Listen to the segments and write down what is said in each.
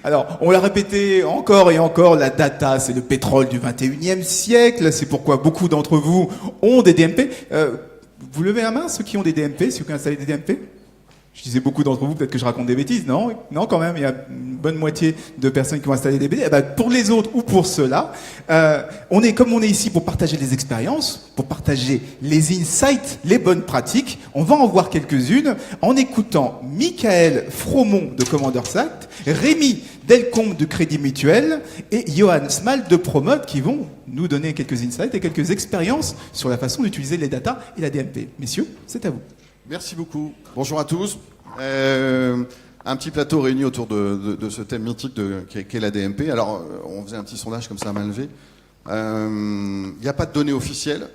Alors, on l'a répété encore et encore, la data, c'est le pétrole du 21e siècle. C'est pourquoi beaucoup d'entre vous ont des DMP. Vous levez la main, ceux qui ont des DMP, ceux qui ont installé des DMP? Je disais beaucoup d'entre vous, peut-être que je raconte des bêtises. Non, non, quand même, il y a une bonne moitié de personnes qui ont installé des BD. Eh ben, pour les autres ou pour ceux-là, on est ici pour partager les expériences, pour partager les insights, les bonnes pratiques. On va en voir quelques-unes en écoutant Michael Fromont de Commander Site, Rémi Delcombe de Crédit Mutuel et Johan Smalt de Promode qui vont nous donner quelques insights et quelques expériences sur la façon d'utiliser les data et la DMP. Messieurs, c'est à vous. Merci beaucoup. Bonjour à tous. Un petit plateau réuni autour de ce thème mythique qu'est la DMP. Alors, on faisait un petit sondage comme ça à main levée. Il n'y a pas de données officielles,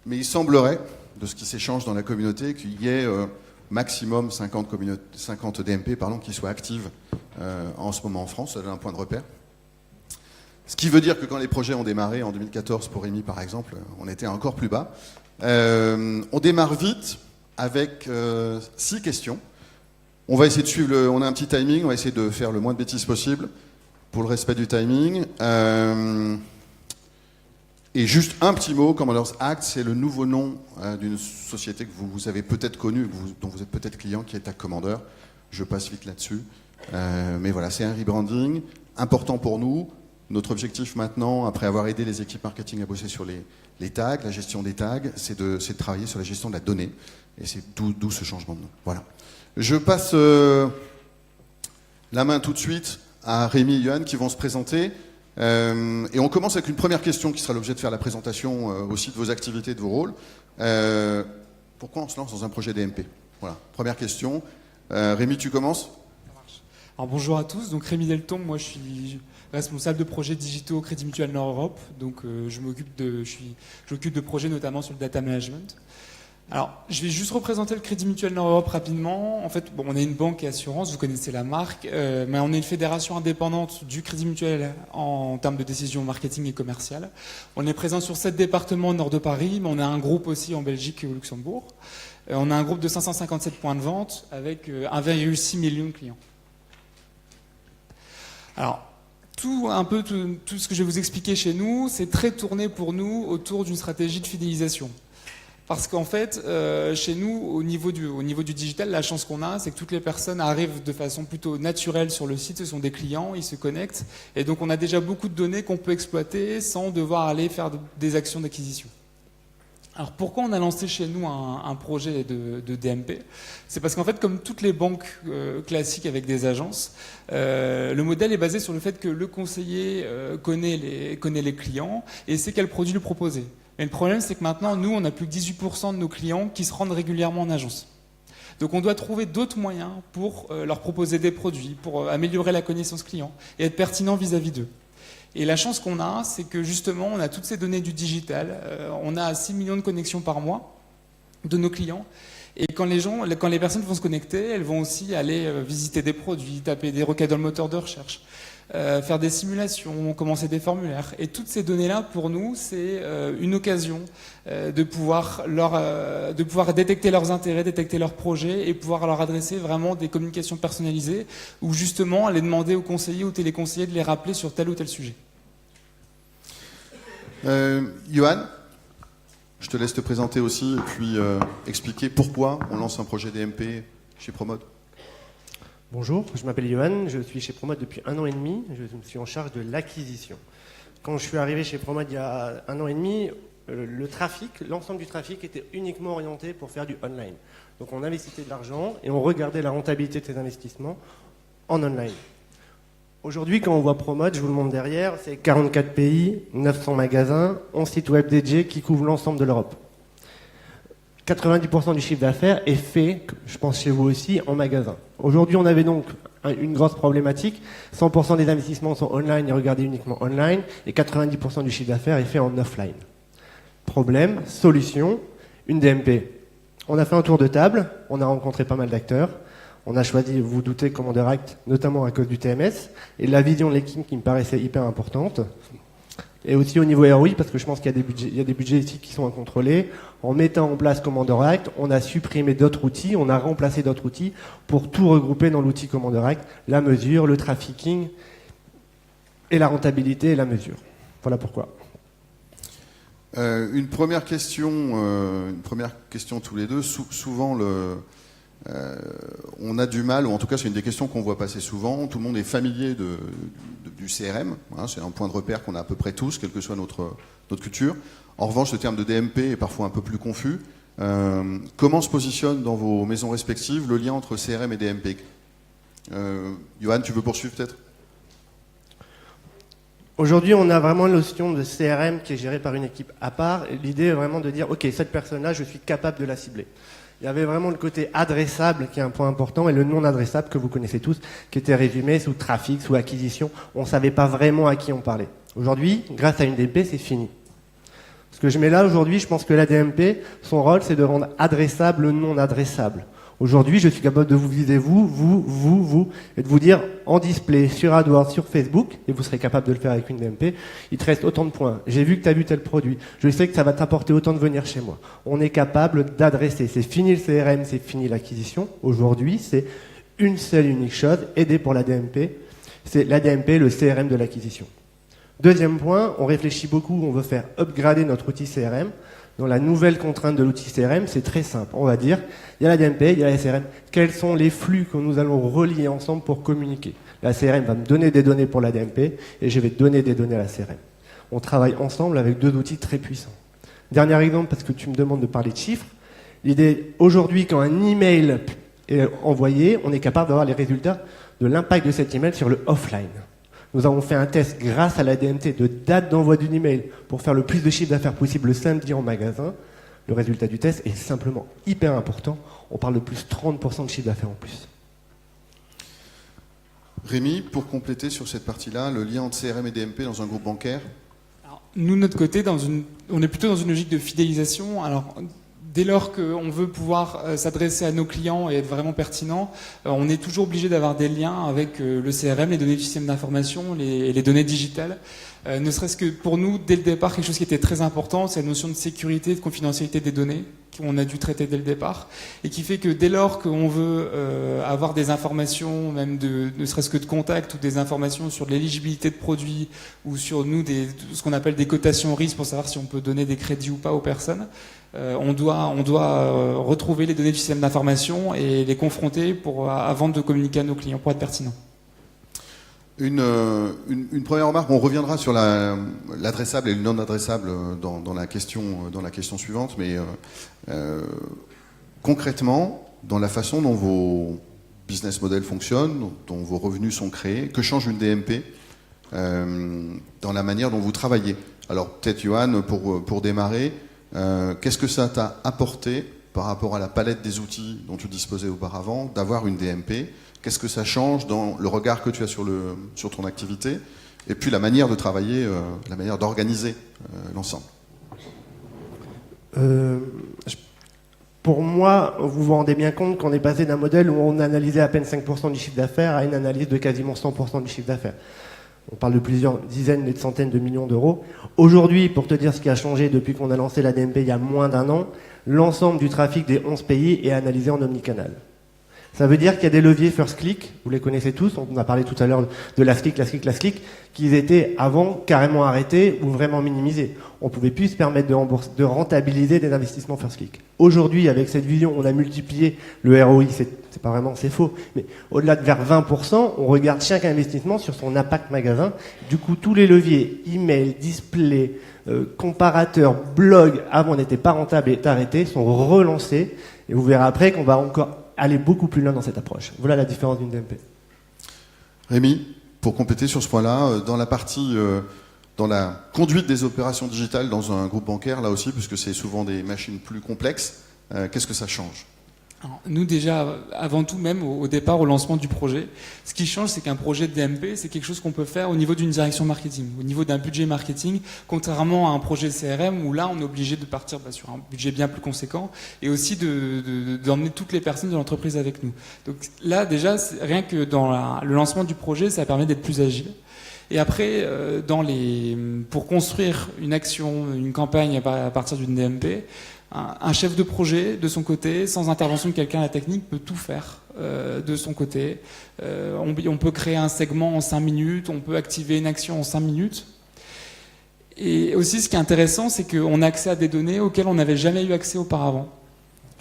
mais il semblerait, de ce qui s'échange dans la communauté, qu'il y ait maximum 50 DMP qui soient actives en ce moment en France. Ça donne un point de repère. Ce qui veut dire que quand les projets ont démarré en 2014 pour Rémi, par exemple, on était encore plus bas. On démarre vite avec 6 questions. On va essayer de suivre, on a un petit timing, on va essayer de faire le moins de bêtises possible pour le respect du timing. Et juste un petit mot, Commanders Act, c'est le nouveau nom d'une société que vous avez peut-être connue, dont vous êtes peut-être client, qui est Tag Commander. Je passe vite là-dessus. Mais voilà, c'est un rebranding important pour nous. Notre objectif maintenant, après avoir aidé les équipes marketing à bosser sur les tags, la gestion des tags, c'est de travailler sur la gestion de la donnée. Et c'est d'où ce changement de nom. Voilà. Je passe la main tout de suite à Rémi et Johan qui vont se présenter. Et on commence avec une première question qui sera l'objet de faire la présentation aussi de vos activités et de vos rôles. Pourquoi on se lance dans un projet DMP? Voilà. Première question. Rémi, tu commences? Ça marche. Alors bonjour à tous. Donc Rémi Deltombe, moi je suis responsable de projets digitaux au Crédit Mutuel Nord-Europe. Donc j'occupe de projets notamment sur le data management. Alors, je vais juste représenter le Crédit Mutuel Nord-Europe rapidement. En fait, on est une banque et assurance, vous connaissez la marque, mais on est une fédération indépendante du Crédit Mutuel en termes de décision marketing et commerciale. On est présent sur 7 départements au nord de Paris, mais on a un groupe aussi en Belgique et au Luxembourg. On a un groupe de 557 points de vente avec 1,6 million de clients. Alors, tout ce que je vais vous expliquer chez nous, c'est très tourné pour nous autour d'une stratégie de fidélisation. Parce qu'en fait, chez nous, au niveau du digital, la chance qu'on a, c'est que toutes les personnes arrivent de façon plutôt naturelle sur le site, ce sont des clients, ils se connectent, et donc on a déjà beaucoup de données qu'on peut exploiter sans devoir aller faire des actions d'acquisition. Alors pourquoi on a lancé chez nous un projet de DMP? C'est parce qu'en fait, comme toutes les banques classiques avec des agences, le modèle est basé sur le fait que le conseiller connaît les clients et sait quel produit lui proposer. Mais le problème, c'est que maintenant, nous, on n'a plus que 18% de nos clients qui se rendent régulièrement en agence. Donc on doit trouver d'autres moyens pour leur proposer des produits, pour améliorer la connaissance client et être pertinent vis-à-vis d'eux. Et la chance qu'on a, c'est que justement, on a toutes ces données du digital. On a 6 millions de connexions par mois de nos clients. Et quand les personnes vont se connecter, elles vont aussi aller visiter des produits, taper des requêtes dans le moteur de recherche, faire des simulations, commencer des formulaires. Et toutes ces données-là, pour nous, c'est une occasion de pouvoir détecter leurs intérêts, détecter leurs projets et pouvoir leur adresser vraiment des communications personnalisées ou justement aller demander aux conseillers ou téléconseillers de les rappeler sur tel ou tel sujet. Johan, je te laisse te présenter aussi et puis expliquer pourquoi on lance un projet DMP chez Promode. Bonjour, je m'appelle Johan, je suis chez Promode depuis 1 an et demi, je suis en charge de l'acquisition. Quand je suis arrivé chez Promode il y a 1 an et demi, l'ensemble du trafic était uniquement orienté pour faire du online. Donc on investissait de l'argent et on regardait la rentabilité de ces investissements en online. Aujourd'hui, quand on voit Promode, je vous le montre derrière, c'est 44 pays, 900 magasins, 11 sites web dédiés qui couvrent l'ensemble de l'Europe. 90% du chiffre d'affaires est fait, je pense chez vous aussi, en magasin. Aujourd'hui, on avait donc une grosse problématique. 100% des investissements sont online et regardés uniquement online, et 90% du chiffre d'affaires est fait en offline. Problème, solution, une DMP. On a fait un tour de table, on a rencontré pas mal d'acteurs. On a choisi, vous vous doutez, Commander Act, notamment à cause du TMS, et de la vision de l'équipe qui me paraissait hyper importante. Et aussi au niveau ROI, parce que je pense qu'il y a des budgets ici qui sont incontrôlés. En mettant en place Commander Act, on a supprimé d'autres outils, on a remplacé d'autres outils pour tout regrouper dans l'outil Commander Act, la mesure, le trafficking et la rentabilité et la mesure. Voilà pourquoi. Une première question tous les deux. Souvent, on a du mal, ou en tout cas c'est une des questions qu'on voit passer souvent. Tout le monde est familier du CRM, hein, c'est un point de repère qu'on a à peu près tous, quelle que soit notre culture. En revanche, le terme de DMP est parfois un peu plus confus. Comment se positionne dans vos maisons respectives le lien entre CRM et DMP? Johan, tu veux poursuivre peut-être? Aujourd'hui, on a vraiment la notion de CRM qui est gérée par une équipe à part. L'idée est vraiment de dire, ok, cette personne-là, je suis capable de la cibler. Il y avait vraiment le côté adressable qui est un point important et le non adressable que vous connaissez tous, qui était résumé sous trafic, sous acquisition. On ne savait pas vraiment à qui on parlait. Aujourd'hui, grâce à une DMP, c'est fini. Ce que je mets là aujourd'hui, je pense que la DMP, son rôle, c'est de rendre adressable le non adressable. Aujourd'hui, je suis capable de vous viser vous, et de vous dire en display sur AdWords, sur Facebook, et vous serez capable de le faire avec une DMP, il te reste autant de points. J'ai vu que tu as vu tel produit. Je sais que ça va t'apporter autant de venir chez moi. On est capable d'adresser. C'est fini le CRM, c'est fini l'acquisition. Aujourd'hui, c'est une seule unique chose, aider pour la DMP. C'est la DMP, le CRM de l'acquisition. Deuxième point, on réfléchit beaucoup, on veut faire upgrader notre outil CRM. Dans la nouvelle contrainte de l'outil CRM, c'est très simple. On va dire, il y a la DMP, il y a la CRM. Quels sont les flux que nous allons relier ensemble pour communiquer? La CRM va me donner des données pour la DMP et je vais donner des données à la CRM. On travaille ensemble avec deux outils très puissants. Dernier exemple, parce que tu me demandes de parler de chiffres. L'idée, aujourd'hui, quand un email est envoyé, on est capable d'avoir les résultats de l'impact de cet email sur le offline. Nous avons fait un test grâce à la DMT de date d'envoi d'une email pour faire le plus de chiffre d'affaires possible le samedi en magasin. Le résultat du test est simplement hyper important. On parle de plus 30% de chiffre d'affaires en plus. Rémi, pour compléter sur cette partie-là, le lien entre CRM et DMP dans un groupe bancaire? Alors, nous, de notre côté, on est plutôt dans une logique de fidélisation. Alors, dès lors qu'on veut pouvoir s'adresser à nos clients et être vraiment pertinent, on est toujours obligé d'avoir des liens avec le CRM, les données du système d'information, les données digitales. Ne serait-ce que pour nous, dès le départ, quelque chose qui était très important, c'est la notion de sécurité, de confidentialité des données qu'on a dû traiter dès le départ, et qui fait que dès lors qu'on veut avoir des informations, même ne serait-ce que de contact, ou des informations sur l'éligibilité de produits, ou sur nous, ce qu'on appelle des cotations risques pour savoir si on peut donner des crédits ou pas aux personnes, on doit retrouver les données du système d'information et les confronter avant de communiquer à nos clients pour être pertinent. Une première remarque, on reviendra sur l'adressable et le non adressable dans la question suivante, mais concrètement, dans la façon dont vos business models fonctionnent, dont vos revenus sont créés, que change une DMP dans la manière dont vous travaillez? Alors peut-être Johan, pour démarrer, qu'est-ce que ça t'a apporté par rapport à la palette des outils dont tu disposais auparavant, d'avoir une DMP? Qu'est-ce que ça change dans le regard que tu as sur ton activité? Et puis la manière de travailler, la manière d'organiser l'ensemble. Pour moi, vous vous rendez bien compte qu'on est passé d'un modèle où on analysait à peine 5% du chiffre d'affaires à une analyse de quasiment 100% du chiffre d'affaires. On parle de plusieurs dizaines et de centaines de millions d'euros. Aujourd'hui, pour te dire ce qui a changé depuis qu'on a lancé la DMP il y a moins d'un an, l'ensemble du trafic des 11 pays est analysé en omnicanal. Ça veut dire qu'il y a des leviers first click, vous les connaissez tous, on a parlé tout à l'heure de last click, qui étaient avant carrément arrêtés ou vraiment minimisés. On pouvait plus se permettre de rentabiliser des investissements first click. Aujourd'hui, avec cette vision, on a multiplié le ROI, c'est pas vraiment, c'est faux, mais au-delà de vers 20%, on regarde chaque investissement sur son impact magasin. Du coup, tous les leviers, email, display, comparateur, blog, avant n'étaient pas rentables et arrêtés, sont relancés. Et vous verrez après qu'on va encore aller beaucoup plus loin dans cette approche. Voilà la différence d'une DMP. Rémi, pour compléter sur ce point-là, dans la partie, dans la conduite des opérations digitales dans un groupe bancaire, là aussi, puisque c'est souvent des machines plus complexes, qu'est-ce que ça change? Alors, nous déjà, avant tout même, au départ, au lancement du projet, ce qui change, c'est qu'un projet de DMP, c'est quelque chose qu'on peut faire au niveau d'une direction marketing, au niveau d'un budget marketing, contrairement à un projet de CRM où là, on est obligé de partir sur un budget bien plus conséquent et aussi d'emmener toutes les personnes de l'entreprise avec nous. Donc là, déjà, rien que dans le lancement du projet, ça permet d'être plus agile. Et après, pour construire une action, une campagne à partir d'une DMP, un chef de projet, de son côté, sans intervention de quelqu'un à la technique, peut tout faire de son côté. On peut créer un segment en 5 minutes, on peut activer une action en 5 minutes. Et aussi, ce qui est intéressant, c'est qu'on a accès à des données auxquelles on n'avait jamais eu accès auparavant.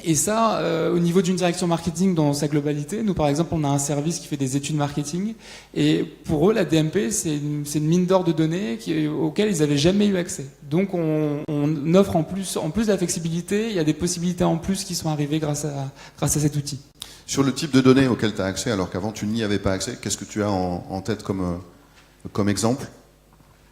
Et ça, au niveau d'une direction marketing dans sa globalité, nous par exemple, on a un service qui fait des études marketing, et pour eux, la DMP, c'est une mine d'or de données auxquelles ils n'avaient jamais eu accès. Donc on offre en plus de la flexibilité, il y a des possibilités en plus qui sont arrivées grâce à cet outil. Sur le type de données auxquelles tu as accès, alors qu'avant tu n'y avais pas accès, qu'est-ce que tu as en tête comme exemple?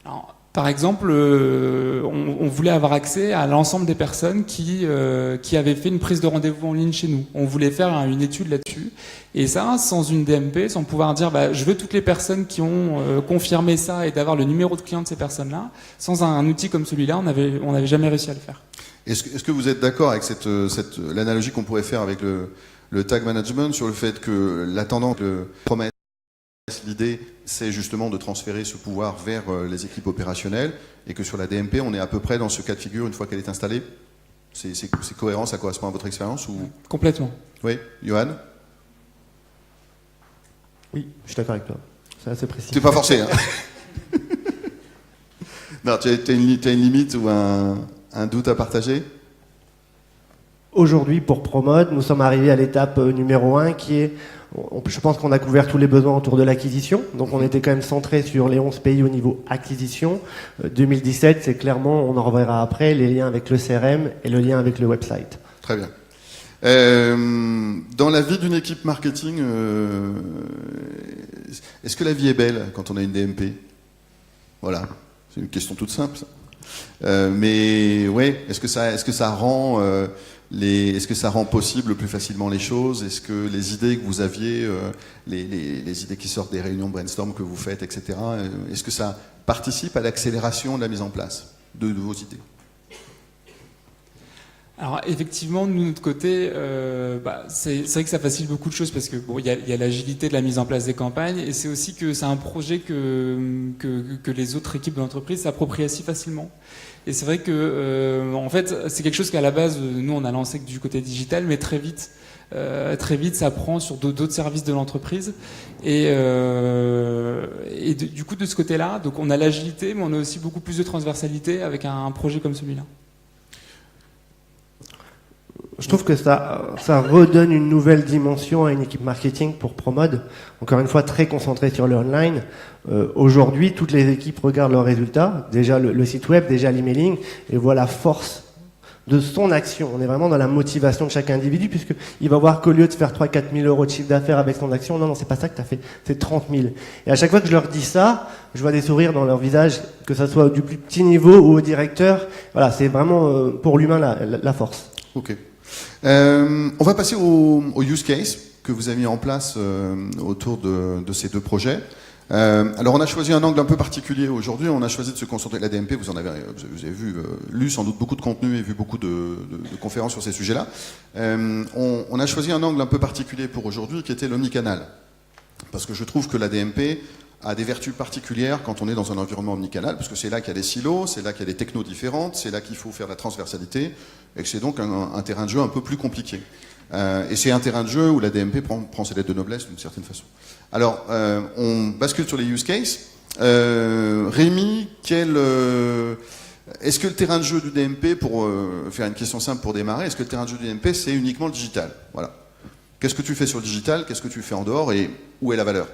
Alors, par exemple, on voulait avoir accès à l'ensemble des personnes qui avaient fait une prise de rendez-vous en ligne chez nous. On voulait faire une étude là-dessus. Et ça, sans une DMP, sans pouvoir dire je veux toutes les personnes qui ont confirmé ça et d'avoir le numéro de client de ces personnes-là, sans un outil comme celui-là, on n'avait jamais réussi à le faire. Est-ce que vous êtes d'accord avec l'analogie qu'on pourrait faire avec le tag management sur le fait que la tendance promet l'idée, c'est justement de transférer ce pouvoir vers les équipes opérationnelles et que sur la DMP, on est à peu près dans ce cas de figure une fois qu'elle est installée. C'est cohérent, ça correspond à votre expérience ou... Complètement. Oui, Johan? Oui, je suis d'accord avec toi. C'est assez précis. Tu n'es pas forcé, hein? Non, tu as une limite ou un doute à partager? Aujourd'hui, pour Promode, nous sommes arrivés à l'étape numéro 1 qui est, je pense qu'on a couvert tous les besoins autour de l'acquisition. Donc on était quand même centré sur les 11 pays au niveau acquisition. 2017, c'est clairement, on en reverra après, les liens avec le CRM et le lien avec le website. Très bien. Dans la vie d'une équipe marketing, est-ce que la vie est belle quand on a une DMP? Voilà, c'est une question toute simple. Mais ouais, est-ce que ça rend est-ce que ça rend possible plus facilement les choses? Est-ce que les idées que vous aviez, les idées qui sortent des réunions brainstorm que vous faites, etc., est-ce que ça participe à l'accélération de la mise en place de vos idées? Alors effectivement, nous, de notre côté, c'est vrai que ça facilite beaucoup de choses parce que il y a l'agilité de la mise en place des campagnes et c'est aussi que c'est un projet que les autres équipes de l'entreprise s'approprient assez facilement. Et c'est vrai que en fait, c'est quelque chose qu'à la base, nous on a lancé du côté digital, mais très vite, ça prend sur d'autres services de l'entreprise. Et du coup, de ce côté-là, donc on a l'agilité, mais on a aussi beaucoup plus de transversalité avec un projet comme celui-là. Je trouve que ça redonne une nouvelle dimension à une équipe marketing pour Promode. Encore une fois, très concentrée sur le online. Aujourd'hui, toutes les équipes regardent leurs résultats. Déjà le site web, déjà l'emailing, et voient la force de son action. On est vraiment dans la motivation de chaque individu, puisqu'il va voir qu'au lieu de faire 3-4 000 euros de chiffre d'affaires avec son action, non, c'est pas ça que tu as fait, c'est 30 000. Et à chaque fois que je leur dis ça, je vois des sourires dans leur visage, que ça soit du plus petit niveau ou au directeur. Voilà, c'est vraiment pour l'humain la force. Ok. On va passer au use case que vous avez mis en place autour de ces deux projets. Alors on a choisi un angle un peu particulier aujourd'hui. On a choisi de se concentrer. La DMP, vous avez vu, lu sans doute beaucoup de contenu et vu beaucoup de conférences sur ces sujets-là. On a choisi un angle un peu particulier pour aujourd'hui, qui était l'omnicanal, parce que je trouve que la DMP a des vertus particulières quand on est dans un environnement omnicanal, parce que c'est là qu'il y a des silos, c'est là qu'il y a des technos différentes, c'est là qu'il faut faire de la transversalité, et que c'est donc un terrain de jeu un peu plus compliqué. Et c'est un terrain de jeu où la DMP prend ses lettres de noblesse d'une certaine façon. Alors, on bascule sur les use cases. Rémi, est-ce que le terrain de jeu du DMP, pour faire une question simple pour démarrer, est-ce que le terrain de jeu du DMP, c'est uniquement le digital? Voilà. Qu'est-ce que tu fais sur le digital? Qu'est-ce que tu fais en dehors? Et où est la valeur?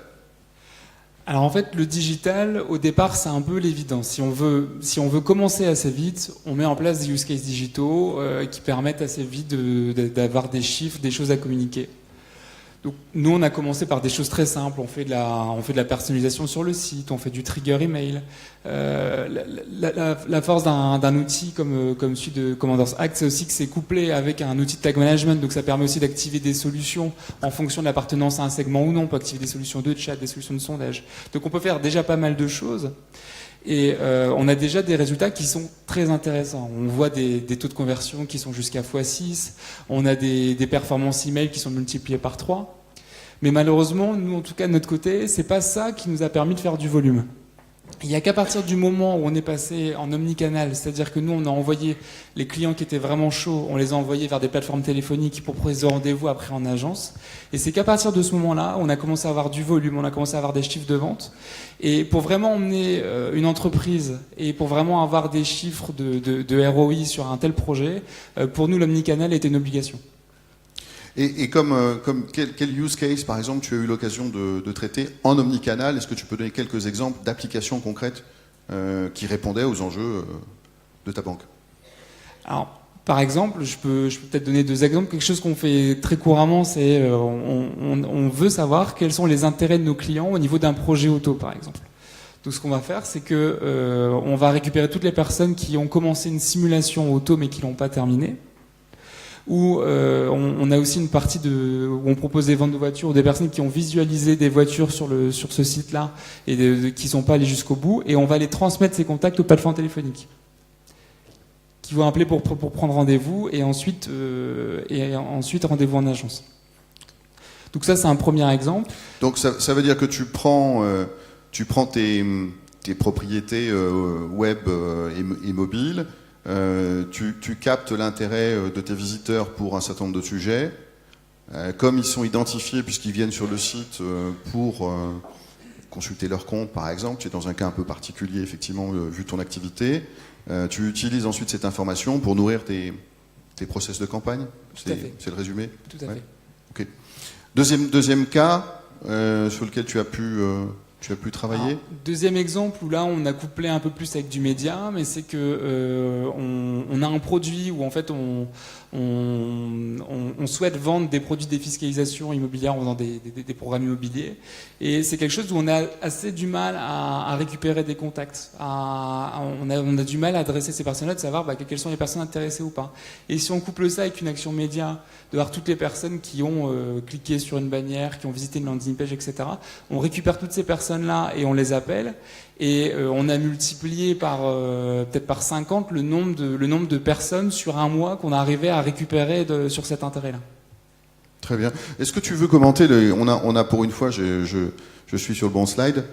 Alors en fait, le digital, au départ, c'est un peu l'évidence. Si on veut commencer assez vite, on met en place des use cases digitaux qui permettent assez vite d'avoir des chiffres, des choses à communiquer. Donc nous, on a commencé par des choses très simples. On fait de la personnalisation sur le site, on fait du trigger email. La force d'un outil comme celui de Commanders Act, c'est aussi que c'est couplé avec un outil de tag management. Donc ça permet aussi d'activer des solutions en fonction de l'appartenance à un segment ou non. On peut activer des solutions de chat, des solutions de sondage. Donc on peut faire déjà pas mal de choses. Et on a déjà des résultats qui sont très intéressants. On voit des taux de conversion qui sont jusqu'à x6. On a des performances email qui sont multipliées par 3. Mais malheureusement, nous, en tout cas, de notre côté, c'est pas ça qui nous a permis de faire du volume. Il n'y a qu'à partir du moment où on est passé en omnicanal, c'est-à-dire que nous, on a envoyé les clients qui étaient vraiment chauds, on les a envoyés vers des plateformes téléphoniques pour prendre des rendez-vous après en agence. Et c'est qu'à partir de ce moment-là, on a commencé à avoir du volume, on a commencé à avoir des chiffres de vente. Et pour vraiment emmener une entreprise et pour vraiment avoir des chiffres de ROI sur un tel projet, pour nous, l'omnicanal était une obligation. Et comme quel use case, par exemple, tu as eu l'occasion de traiter en omnicanal? Est-ce que tu peux donner quelques exemples d'applications concrètes qui répondaient aux enjeux de ta banque? Alors, par exemple, je peux peut-être donner 2 exemples. Quelque chose qu'on fait très couramment, c'est on veut savoir quels sont les intérêts de nos clients au niveau d'un projet auto, par exemple. Donc, ce qu'on va faire, c'est que on va récupérer toutes les personnes qui ont commencé une simulation auto mais qui l'ont pas terminée. Où on a aussi une partie où on propose des ventes de voitures ou des personnes qui ont visualisé des voitures sur ce site-là et qui sont pas allées jusqu'au bout, et on va les transmettre ces contacts aux plateformes téléphoniques qui vont appeler pour prendre rendez-vous et ensuite rendez-vous en agence. Donc ça, c'est un premier exemple. Donc ça veut dire que tu prends tes propriétés web et mobiles. Tu captes l'intérêt de tes visiteurs pour un certain nombre de sujets. Comme ils sont identifiés puisqu'ils viennent sur le site pour consulter leur compte, par exemple, tu es dans un cas un peu particulier, effectivement, vu ton activité, tu utilises ensuite cette information pour nourrir tes process de campagne. Tout à fait. C'est le résumé? Tout à fait. Okay. Deuxième cas sur lequel tu as pu travailler. Alors, deuxième exemple où là on a couplé un peu plus avec du média, mais c'est que on a un produit où en fait on souhaite vendre des produits de défiscalisation immobilière en faisant des programmes immobiliers, et c'est quelque chose où on a assez du mal à récupérer des contacts, on a du mal à adresser ces personnes-là, de savoir quelles sont les personnes intéressées ou pas. Et si on couple ça avec une action média, de voir toutes les personnes qui ont cliqué sur une bannière, qui ont visité une landing page, etc., on récupère toutes ces personnes-là et on les appelle, et on a multiplié peut-être par 50 le nombre de personnes sur un mois qu'on a arrivé à récupérer sur cet intérêt-là. Très bien. Est-ce que tu veux commenter on a pour une fois, je suis sur le bon slide.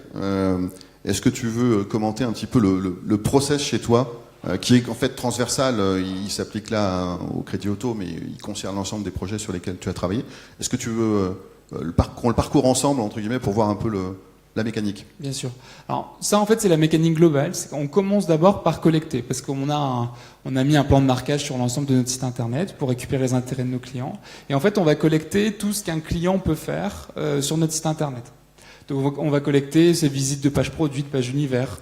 Est-ce que tu veux commenter un petit peu le process chez toi, qui est en fait transversal, il s'applique là au crédit auto, mais il concerne l'ensemble des projets sur lesquels tu as travaillé. Est-ce que tu veux qu'on le parcourt ensemble, entre guillemets, pour voir un peu la mécanique? Bien sûr. Alors ça, en fait, c'est la mécanique globale. On commence d'abord par collecter, parce qu'on a mis un plan de marquage sur l'ensemble de notre site internet pour récupérer les intérêts de nos clients. Et en fait, on va collecter tout ce qu'un client peut faire sur notre site internet. Donc on va collecter ses visites de pages produits, de pages univers,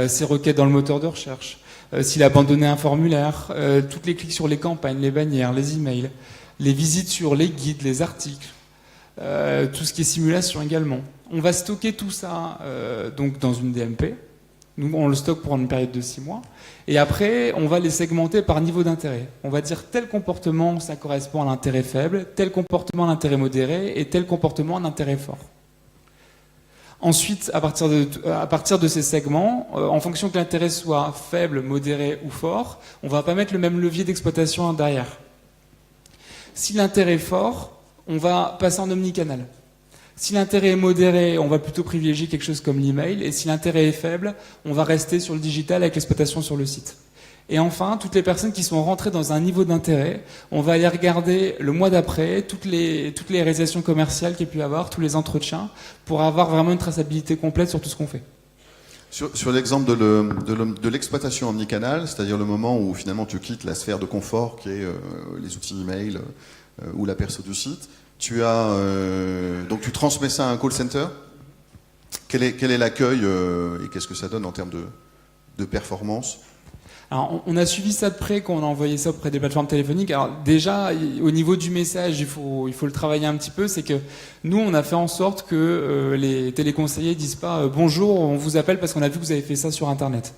ses requêtes dans le moteur de recherche, s'il a abandonné un formulaire, tous les clics sur les campagnes, les bannières, les emails, les visites sur les guides, les articles, tout ce qui est simulation également. On va stocker tout ça donc dans une DMP. Nous, on le stocke pour une période de 6 mois. Et après, on va les segmenter par niveau d'intérêt. On va dire tel comportement, ça correspond à l'intérêt faible, tel comportement à l'intérêt modéré, et tel comportement à l'intérêt fort. Ensuite, à partir de ces segments, en fonction que l'intérêt soit faible, modéré ou fort, on ne va pas mettre le même levier d'exploitation derrière. Si l'intérêt est fort, on va passer en omnicanal. Si l'intérêt est modéré, on va plutôt privilégier quelque chose comme l'email. Et si l'intérêt est faible, on va rester sur le digital avec l'exploitation sur le site. Et enfin, toutes les personnes qui sont rentrées dans un niveau d'intérêt, on va aller regarder le mois d'après toutes les réalisations commerciales qu'il y a pu y avoir, tous les entretiens, pour avoir vraiment une traçabilité complète sur tout ce qu'on fait. Sur l'exemple de l'exploitation omnicanal, c'est-à-dire le moment où finalement tu quittes la sphère de confort qui est les outils email ou la perso du site, donc tu transmets ça à un call center. Quel est l'accueil et qu'est-ce que ça donne en termes de performance? Alors, on a suivi ça de près quand on a envoyé ça auprès des plateformes téléphoniques. Alors déjà, au niveau du message, il faut le travailler un petit peu. C'est que nous, on a fait en sorte que les téléconseillers disent pas bonjour, on vous appelle parce qu'on a vu que vous avez fait ça sur Internet.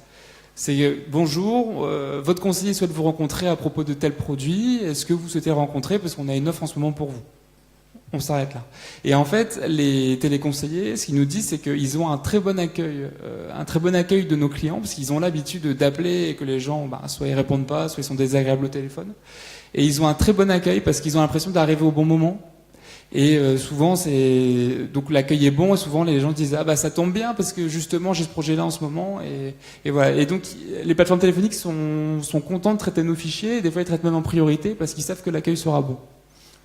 C'est bonjour, votre conseiller souhaite vous rencontrer à propos de tel produit. Est-ce que vous souhaitez rencontrer parce qu'on a une offre en ce moment pour vous? On s'arrête là. Et en fait, les téléconseillers, ce qu'ils nous disent, c'est qu'ils ont un très bon accueil de nos clients, parce qu'ils ont l'habitude d'appeler et que les gens, soit ils répondent pas, soit ils sont désagréables au téléphone. Et ils ont un très bon accueil parce qu'ils ont l'impression d'arriver au bon moment. Et souvent, donc l'accueil est bon, et souvent les gens disent ah bah ça tombe bien parce que justement j'ai ce projet-là en ce moment, et voilà. Et donc les plateformes téléphoniques sont contents de traiter nos fichiers, et des fois ils traitent même en priorité parce qu'ils savent que l'accueil sera bon.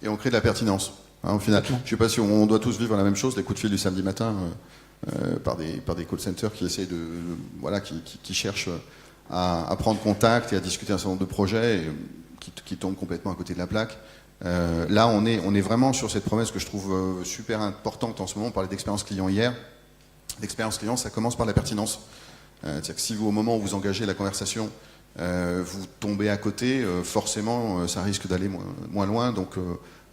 Et on crée de la pertinence. Hein, au final, je sais pas si on doit tous vivre la même chose, les coups de fil du samedi matin par des call centers qui essayent qui cherchent à prendre contact et à discuter un certain nombre de projets et qui tombent complètement à côté de la plaque. Là, on est vraiment sur cette promesse que je trouve super importante en ce moment. On parlait d'expérience client hier. L'expérience client, ça commence par la pertinence. C'est-à-dire que si vous, au moment où vous engagez la conversation, vous tombez à côté, forcément, ça risque d'aller moins loin. Donc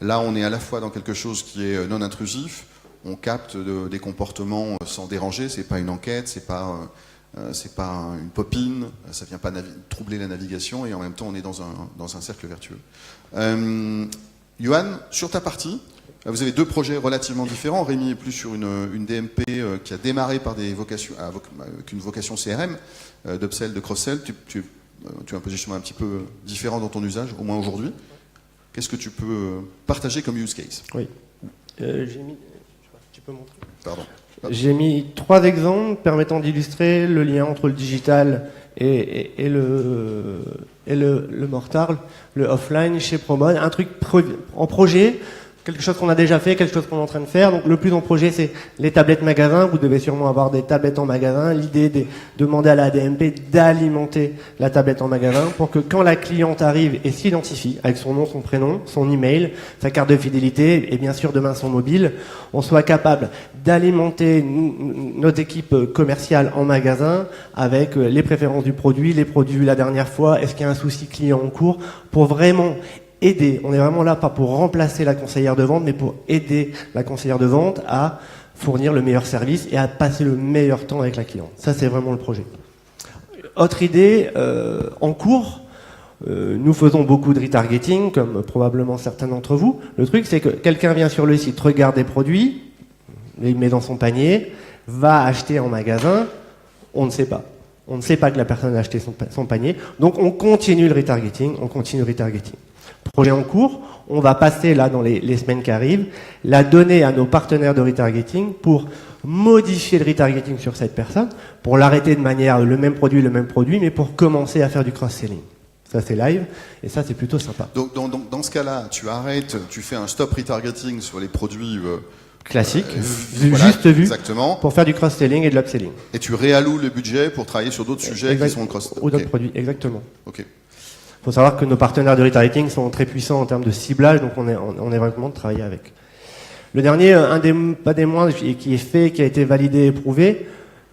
là, on est à la fois dans quelque chose qui est non intrusif. On capte des comportements sans déranger. C'est pas une enquête, c'est pas une popine, ça vient pas troubler la navigation, et en même temps on est dans un cercle vertueux. Johan, sur ta partie, vous avez deux projets relativement différents. Rémi est plus sur une DMP qui a démarré par des vocations, avec une vocation CRM, d'upsell, de cross-sell. Tu as un positionnement un petit peu différent dans ton usage, au moins aujourd'hui. Qu'est-ce que tu peux partager comme use case? Oui. Tu peux montrer? Pardon. J'ai mis 3 exemples permettant d'illustrer le lien entre le digital et le mortal, le offline chez Promode. Un truc en projet, quelque chose qu'on a déjà fait, quelque chose qu'on est en train de faire. Donc le plus en projet, c'est les tablettes magasins. Vous devez sûrement avoir des tablettes en magasin. L'idée est de demander à la DMP d'alimenter la tablette en magasin pour que quand la cliente arrive et s'identifie avec son nom, son prénom, son email, sa carte de fidélité et bien sûr demain son mobile, on soit capable d'alimenter notre équipe commerciale en magasin avec les préférences du produit, les produits la dernière fois, est-ce qu'il y a un souci client en cours, pour vraiment aider. On est vraiment là pas pour remplacer la conseillère de vente, mais pour aider la conseillère de vente à fournir le meilleur service et à passer le meilleur temps avec la cliente. Ça, c'est vraiment le projet. Autre idée, en cours, nous faisons beaucoup de retargeting, comme probablement certains d'entre vous. Le truc, c'est que quelqu'un vient sur le site, regarde des produits, il met dans son panier, va acheter en magasin, on ne sait pas. On ne sait pas que la personne a acheté son panier. Donc, on continue le retargeting, Projet en cours, on va passer là dans les semaines qui arrivent, la donner à nos partenaires de retargeting pour modifier le retargeting sur cette personne, pour l'arrêter de manière le même produit, mais pour commencer à faire du cross-selling. Ça c'est live, et ça c'est plutôt sympa. Donc dans ce cas-là, tu arrêtes, tu fais un stop retargeting sur les produits classiques, voilà, juste vu, exactement, pour faire du cross-selling et de l'upselling. Et tu réalloues le budget pour travailler sur d'autres sujets qui sont le cross-selling. Ou d'autres produits, exactement. Ok. Il faut savoir que nos partenaires de retargeting sont très puissants en termes de ciblage, donc on est vraiment de travailler avec. Le dernier, pas des moindres, qui est fait, qui a été validé et éprouvé.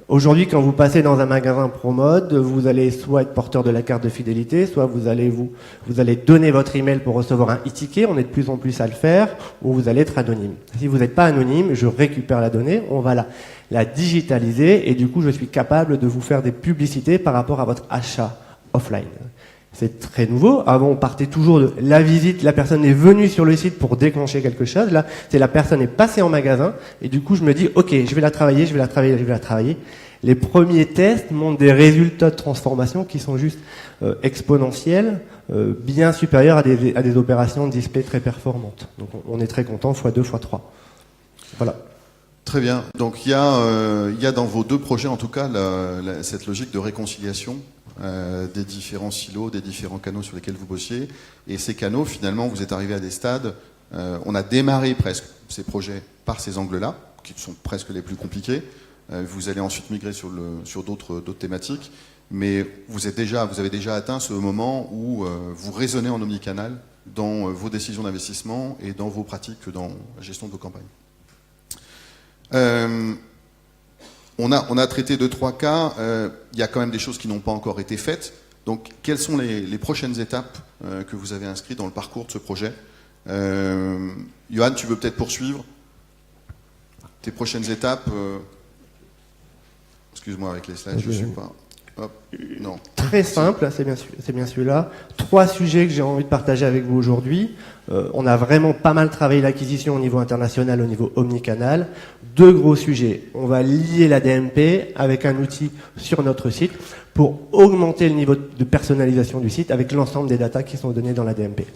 Aujourd'hui, quand vous passez dans un magasin Promode, vous allez soit être porteur de la carte de fidélité, soit vous allez donner votre email pour recevoir un e-ticket, on est de plus en plus à le faire, ou vous allez être anonyme. Si vous n'êtes pas anonyme, je récupère la donnée, on va la digitaliser, et du coup, je suis capable de vous faire des publicités par rapport à votre achat offline. C'est très nouveau. Avant, on partait toujours de la visite, la personne est venue sur le site pour déclencher quelque chose. Là, c'est la personne est passée en magasin, et du coup, je me dis, ok, je vais la travailler. Les premiers tests montrent des résultats de transformation qui sont juste exponentiels, bien supérieurs à des opérations de display très performantes. Donc, on est très content, x2, x3. Voilà. Très bien. Donc il y a dans vos deux projets en tout cas cette logique de réconciliation des différents silos, des différents canaux sur lesquels vous bossiez. Et ces canaux, finalement, vous êtes arrivé à des stades. On a démarré presque ces projets par ces angles-là, qui sont presque les plus compliqués. Vous allez ensuite migrer sur d'autres thématiques. Mais vous avez déjà atteint ce moment où vous raisonnez en omnicanal dans vos décisions d'investissement et dans vos pratiques, dans la gestion de vos campagnes. On a traité 2-3 cas. Il y a quand même des choses qui n'ont pas encore été faites. Donc, quelles sont les prochaines étapes que vous avez inscrites dans le parcours de ce projet? Johan, tu veux peut-être poursuivre tes prochaines étapes? Excuse-moi avec les slides, je ne suis pas. Hop, non. Très simple, c'est bien celui-là. 3 sujets que j'ai envie de partager avec vous aujourd'hui. On a vraiment pas mal travaillé l'acquisition au niveau international, au niveau omnicanal. 2 gros sujets. On va lier la DMP avec un outil sur notre site pour augmenter le niveau de personnalisation du site avec l'ensemble des datas qui sont données dans la DMP.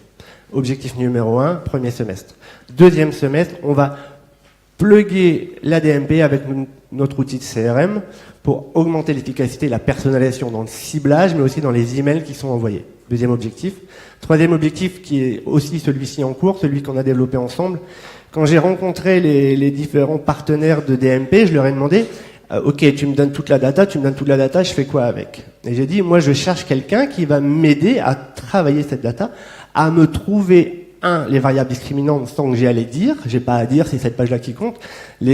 Objectif numéro 1, premier semestre. Deuxième semestre, on va plugger la DMP avec notre outil de CRM pour augmenter l'efficacité et la personnalisation dans le ciblage, mais aussi dans les emails qui sont envoyés. Deuxième objectif. Troisième objectif, qui est aussi celui-ci en cours, celui qu'on a développé ensemble. Quand j'ai rencontré les différents partenaires de DMP, je leur ai demandé, ok, tu me donnes toute la data, je fais quoi avec? Et j'ai dit, moi je cherche quelqu'un qui va m'aider à travailler cette data, à me trouver les variables discriminantes sans que j'ai à les dire. J'ai pas à dire, c'est cette page-là qui compte.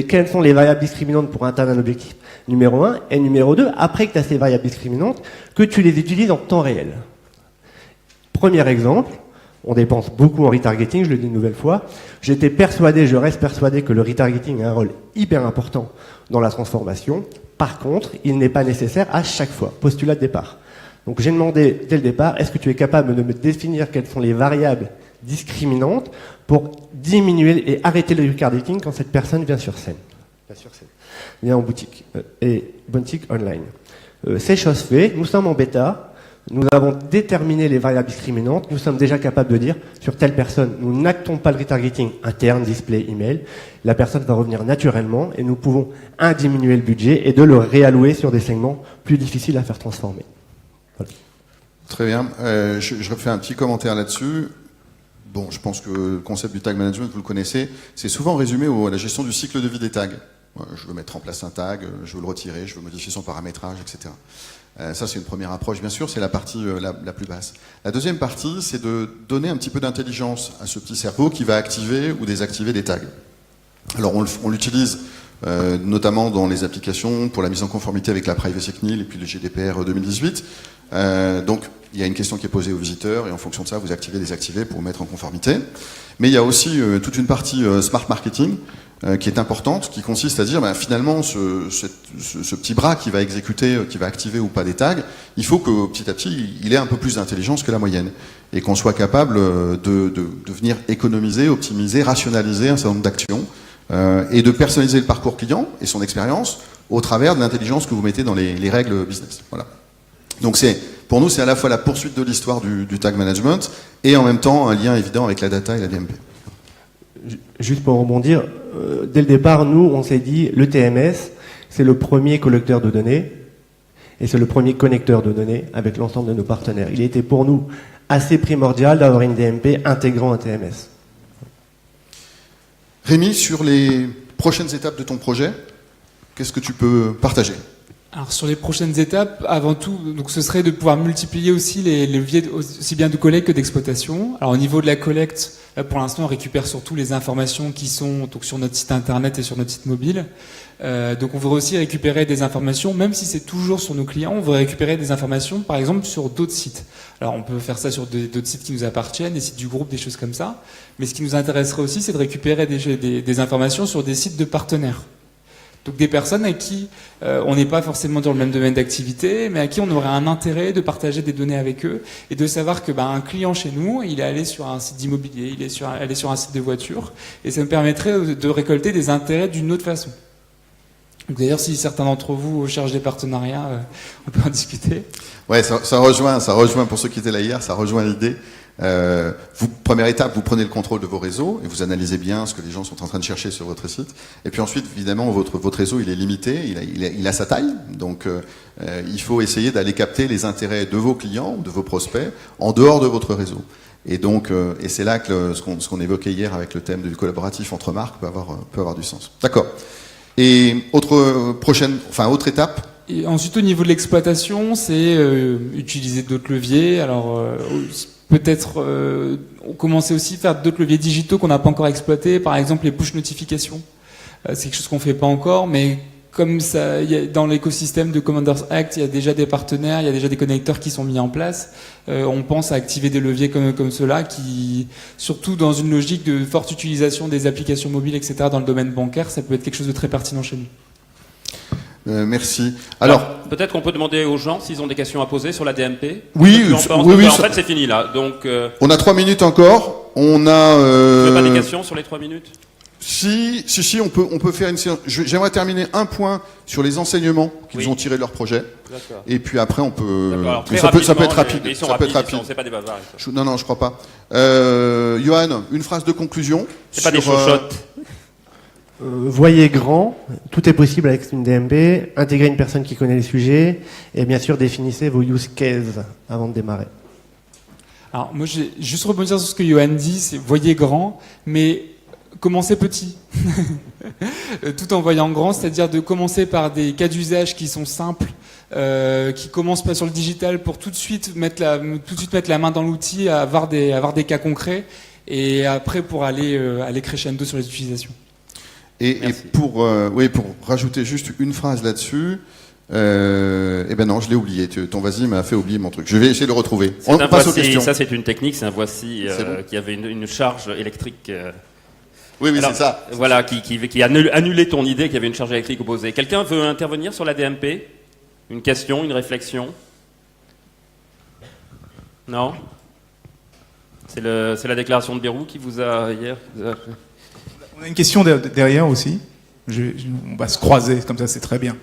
Quelles sont les variables discriminantes pour atteindre un objectif numéro 1 et numéro 2, après que tu as ces variables discriminantes, que tu les utilises en temps réel. Premier exemple, on dépense beaucoup en retargeting, je le dis une nouvelle fois. Je reste persuadé que le retargeting a un rôle hyper important dans la transformation. Par contre, il n'est pas nécessaire à chaque fois. Postulat de départ. Donc j'ai demandé dès le départ, est-ce que tu es capable de me définir quelles sont les variables discriminantes pour diminuer et arrêter le retargeting quand cette personne vient sur scène. Vient en boutique et boutique online. C'est chose faite, nous sommes en bêta, nous avons déterminé les variables discriminantes, nous sommes déjà capables de dire sur telle personne, nous n'actons pas le retargeting interne, display, email, la personne va revenir naturellement et nous pouvons diminuer le budget et de le réallouer sur des segments plus difficiles à faire transformer. Voilà. Très bien. Je refais un petit commentaire là-dessus. Bon, je pense que le concept du tag management, vous le connaissez, c'est souvent résumé à la gestion du cycle de vie des tags. Je veux mettre en place un tag, je veux le retirer, je veux modifier son paramétrage, etc. Ça, c'est une première approche, bien sûr, c'est la partie la plus basse. La deuxième partie, c'est de donner un petit peu d'intelligence à ce petit cerveau qui va activer ou désactiver des tags. Alors, on l'utilise notamment dans les applications pour la mise en conformité avec la Privacy CNIL et puis le GDPR 2018. Donc, il y a une question qui est posée aux visiteurs et en fonction de ça, vous activez, désactivez pour mettre en conformité. Mais il y a aussi toute une partie smart marketing qui est importante, qui consiste à dire finalement ce petit bras qui va exécuter, qui va activer ou pas des tags, il faut que petit à petit il ait un peu plus d'intelligence que la moyenne et qu'on soit capable de venir économiser, optimiser, rationaliser un certain nombre d'actions et de personnaliser le parcours client et son expérience au travers de l'intelligence que vous mettez dans les règles business. Voilà. Donc pour nous, c'est à la fois la poursuite de l'histoire du tag management et en même temps un lien évident avec la data et la DMP. Juste pour rebondir, dès le départ, nous, on s'est dit, le TMS, c'est le premier collecteur de données et c'est le premier connecteur de données avec l'ensemble de nos partenaires. Il était pour nous assez primordial d'avoir une DMP intégrant un TMS. Rémi, sur les prochaines étapes de ton projet, qu'est-ce que tu peux partager ? Alors sur les prochaines étapes, avant tout, donc ce serait de pouvoir multiplier aussi les leviers aussi bien de collecte que d'exploitation. Alors au niveau de la collecte, là, pour l'instant, on récupère surtout les informations qui sont donc sur notre site internet et sur notre site mobile. Donc on veut aussi récupérer des informations, même si c'est toujours sur nos clients, on veut récupérer des informations, par exemple, sur d'autres sites. Alors on peut faire ça sur d'autres sites qui nous appartiennent, des sites du groupe, des choses comme ça. Mais ce qui nous intéresserait aussi, c'est de récupérer des informations sur des sites de partenaires. Donc des personnes à qui on n'est pas forcément dans le même domaine d'activité, mais à qui on aurait un intérêt de partager des données avec eux et de savoir que un client chez nous, il est allé sur un site d'immobilier, il est allé sur un site de voiture, et ça me permettrait de récolter des intérêts d'une autre façon. Donc d'ailleurs, si certains d'entre vous cherchent des partenariats, on peut en discuter. Ouais, ça rejoint pour ceux qui étaient là hier, ça rejoint l'idée. Première étape, vous prenez le contrôle de vos réseaux et vous analysez bien ce que les gens sont en train de chercher sur votre site. Et puis ensuite, évidemment, votre réseau, il est limité, il a sa taille. Donc, il faut essayer d'aller capter les intérêts de vos clients, de vos prospects, en dehors de votre réseau. Et donc, et c'est là que ce qu'on évoquait hier avec le thème du collaboratif entre marques peut avoir du sens. D'accord. Et autre étape. Et ensuite, au niveau de l'exploitation, c'est utiliser d'autres leviers. Alors, peut-être commencer aussi à faire d'autres leviers digitaux qu'on n'a pas encore exploités, par exemple les push notifications. C'est quelque chose qu'on fait pas encore, mais comme ça, dans l'écosystème de Commanders Act, il y a déjà des partenaires, il y a déjà des connecteurs qui sont mis en place. On pense à activer des leviers comme ceux-là, qui, surtout dans une logique de forte utilisation des applications mobiles, etc., dans le domaine bancaire, ça peut être quelque chose de très pertinent chez nous. Merci. Alors, peut-être qu'on peut demander aux gens s'ils ont des questions à poser sur la DMP. Oui, Qu'est-ce que tu en penses oui, En ça- fait, c'est fini là. Donc, on a 3 minutes encore. On a. vous n'avez pas des questions sur les 3 minutes? Si, on peut faire une séance. J'aimerais terminer un point sur les enseignements qu'ils Oui. ont tirés de leur projet. D'accord. Et puis après, on peut. D'accord. Alors, très mais ça peut être rapidement, rapide. mais ils sont Ça peut être rapides, rapide. c'est pas des bavards. ça. Non, je crois pas. Johan, une phrase de conclusion. C'est pas des sur, chochottes. Voyez grand, tout est possible avec une DMP, intégrez une personne qui connaît les sujets, et bien sûr définissez vos use cases avant de démarrer. Alors moi, j'ai juste rebondir sur ce que Johan dit, c'est voyez grand, mais commencez petit. Tout en voyant grand, c'est-à-dire de commencer par des cas d'usage qui sont simples, qui commencent pas sur le digital pour tout de suite mettre la main dans l'outil, avoir des cas concrets, et après pour aller crescendo sur les utilisations. Et pour rajouter juste une phrase là-dessus, eh ben non, je l'ai oublié. Ton vas-y m'a fait oublier mon truc. Je vais essayer de le retrouver. On passe aux questions. Ça, c'est une technique, c'est un voici C'est bon. qui avait une charge électrique. Oui, Alors, c'est ça. Voilà, qui a annulé ton idée qu'il y avait une charge électrique opposée. Quelqu'un veut intervenir sur la DMP? Une question, une réflexion? Non? C'est la déclaration de Bérou qui vous a hier. On a une question derrière aussi. On va se croiser, comme ça c'est très bien.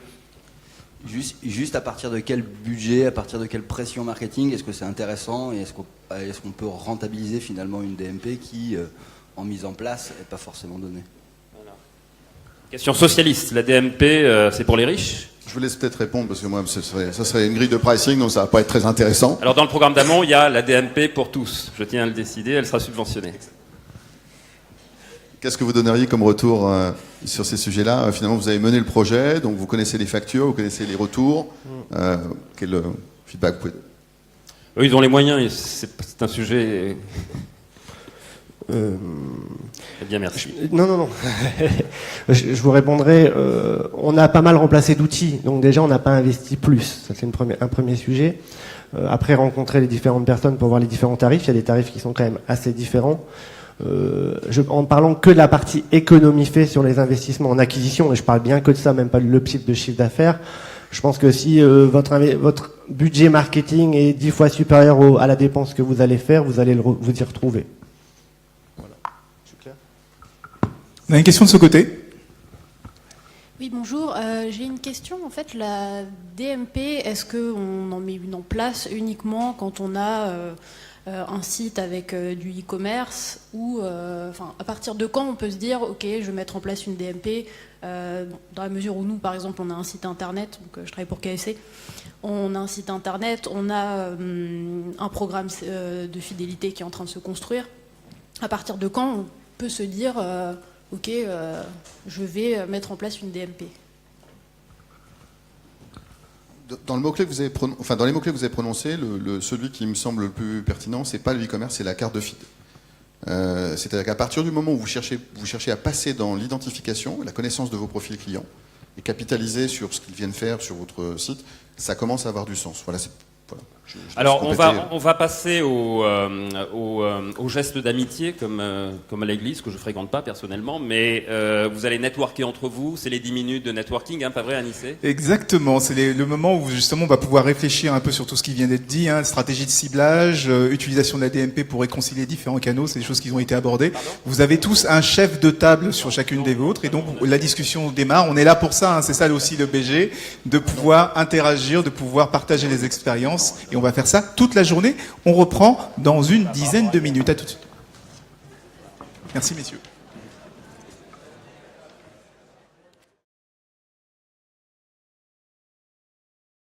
Juste à partir de quel budget, à partir de quelle pression marketing, est-ce que c'est intéressant et est-ce qu'on peut rentabiliser finalement une DMP qui, en mise en place, n'est pas forcément donnée? Question socialiste. La DMP, c'est pour les riches? Je vous laisse peut-être répondre parce que moi, ça serait une grille de pricing, donc ça va pas être très intéressant. Alors dans le programme d'amont, il y a la DMP pour tous. Je tiens à le décider, elle sera subventionnée. Qu'est-ce que vous donneriez comme retour sur ces sujets-là? Finalement, vous avez mené le projet, donc vous connaissez les factures, vous connaissez les retours. Quel feedback vous pouvez donner? Eux, ils ont les moyens, et c'est un sujet... Eh bien, merci. Non. je vous répondrai, on a pas mal remplacé d'outils, donc déjà on n'a pas investi plus. Ça c'est un premier sujet. Après, rencontrer les différentes personnes pour voir les différents tarifs, il y a des tarifs qui sont quand même assez différents. En parlant que de la partie économie fait sur les investissements en acquisition, et je parle bien que de ça, même pas de l'objectif de chiffre d'affaires, je pense que si votre budget marketing est 10 fois supérieur à la dépense que vous allez faire, vous allez vous y retrouver. Voilà. Je suis clair? On a une question de ce côté. Oui, bonjour. J'ai une question. En fait, la DMP, est-ce qu'on en met une en place uniquement quand on a un site avec du e-commerce ou à partir de quand on peut se dire ok, je vais mettre en place une DMP dans la mesure où nous, par exemple, on a un site internet, donc je travaille pour KSC, on a un site internet, on a un programme de fidélité qui est en train de se construire. À partir de quand on peut se dire ok, je vais mettre en place une DMP? Dans le mot-clé que vous avez dans les mots-clés que vous avez prononcés, celui qui me semble le plus pertinent, c'est pas le e-commerce, c'est la carte de feed. C'est-à-dire qu'à partir du moment où vous cherchez à passer dans l'identification, la connaissance de vos profils clients, et capitaliser sur ce qu'ils viennent faire sur votre site, ça commence à avoir du sens. Voilà. Alors on va passer au geste d'amitié comme à l'église, que je fréquente pas personnellement, mais vous allez networker entre vous, c'est les 10 minutes de networking, hein, pas vrai Anissé? Exactement, c'est le moment où justement on va pouvoir réfléchir un peu sur tout ce qui vient d'être dit, hein, stratégie de ciblage, utilisation de la DMP pour réconcilier différents canaux, c'est des choses qui ont été abordées. Vous avez tous un chef de table sur chacune des vôtres et donc la discussion démarre, on est là pour ça, hein, c'est ça aussi le BG, de pouvoir interagir, de pouvoir partager les expériences et on va faire ça toute la journée. On reprend dans une dizaine de minutes. À tout de suite. Merci messieurs.